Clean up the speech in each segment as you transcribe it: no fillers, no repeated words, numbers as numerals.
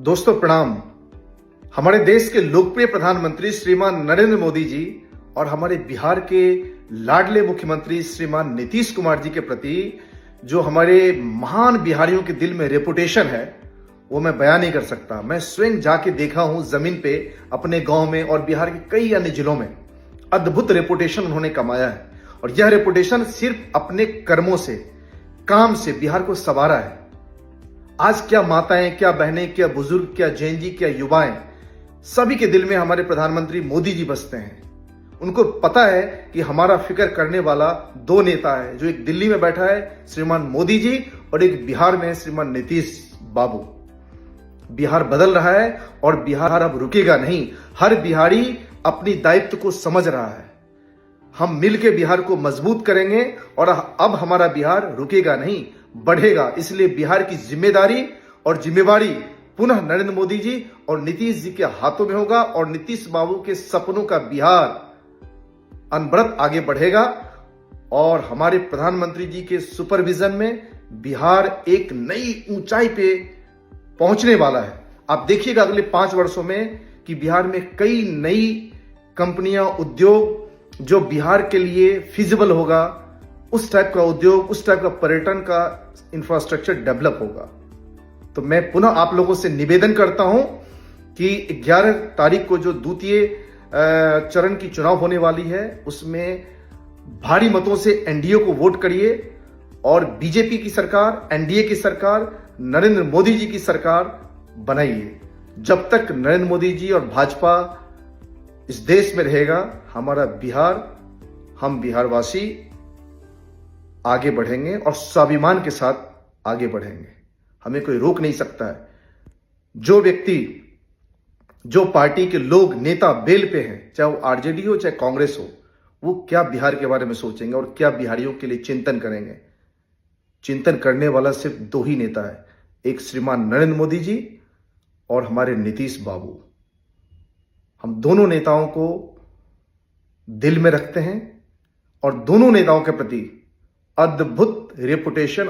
दोस्तों प्रणाम। हमारे देश के लोकप्रिय प्रधानमंत्री श्रीमान नरेंद्र मोदी जी और हमारे बिहार के लाडले मुख्यमंत्री श्रीमान नीतीश कुमार जी के प्रति जो हमारे महान बिहारियों के दिल में रेपुटेशन है वो मैं बयान नहीं कर सकता। मैं स्वयं जाके देखा हूं जमीन पे, अपने गांव में और बिहार के कई अन्य जिलों में। अद्भुत रेपुटेशन उन्होंने कमाया है और यह रेपुटेशन सिर्फ अपने कर्मों से, काम से बिहार को संवारा है। आज क्या माताएं, क्या बहनें, क्या बुजुर्ग, क्या जैन जी, क्या युवाएं, सभी के दिल में हमारे प्रधानमंत्री मोदी जी बसते हैं। उनको पता है कि हमारा फिक्र करने वाला दो नेता है, जो एक दिल्ली में बैठा है श्रीमान मोदी जी और एक बिहार में है श्रीमान नीतीश बाबू। बिहार बदल रहा है और बिहार अब रुकेगा नहीं। हर बिहारी अपनी दायित्व को समझ रहा है। हम मिलकर बिहार को मजबूत करेंगे और अब हमारा बिहार रुकेगा नहीं, बढ़ेगा। इसलिए बिहार की जिम्मेदारी और जिम्मेवारी पुनः नरेंद्र मोदी जी और नीतीश जी के हाथों में होगा और नीतीश बाबू के सपनों का बिहार अनवरत आगे बढ़ेगा और हमारे प्रधानमंत्री जी के सुपरविजन में बिहार एक नई ऊंचाई पे पहुंचने वाला है। आप देखिएगा अगले 5 वर्षों में कि बिहार में कई नई कंपनियां, उद्योग जो बिहार के लिए फिजिबल होगा, उस टाइप का उद्योग, उस टाइप का पर्यटन का इंफ्रास्ट्रक्चर डेवलप होगा। तो मैं पुनः आप लोगों से निवेदन करता हूं कि 11 तारीख को जो द्वितीय चरण की चुनाव होने वाली है, उसमें भारी मतों से एनडीए को वोट करिए और बीजेपी की सरकार, एनडीए की सरकार, नरेंद्र मोदी जी की सरकार बनाइए। जब तक नरेंद्र मोदी जी और भाजपा इस देश में रहेगा, हमारा बिहार, हम बिहारवासी आगे बढ़ेंगे और स्वाभिमान के साथ आगे बढ़ेंगे। हमें कोई रोक नहीं सकता है। जो व्यक्ति, जो पार्टी के लोग, नेता बेल पे हैं, चाहे वो आरजेडी हो चाहे कांग्रेस हो, वो क्या बिहार के बारे में सोचेंगे और क्या बिहारियों के लिए चिंतन करेंगे? चिंतन करने वाला सिर्फ 2 ही नेता है, एक श्रीमान नरेंद्र मोदी जी और हमारे नीतीश बाबू। हम दोनों नेताओं को दिल में रखते हैं और दोनों नेताओं के प्रति अद्भुत रेपुटेशन,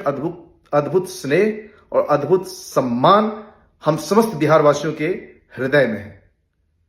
अद्भुत स्नेह और अद्भुत सम्मान हम समस्त बिहारवासियों के हृदय में है।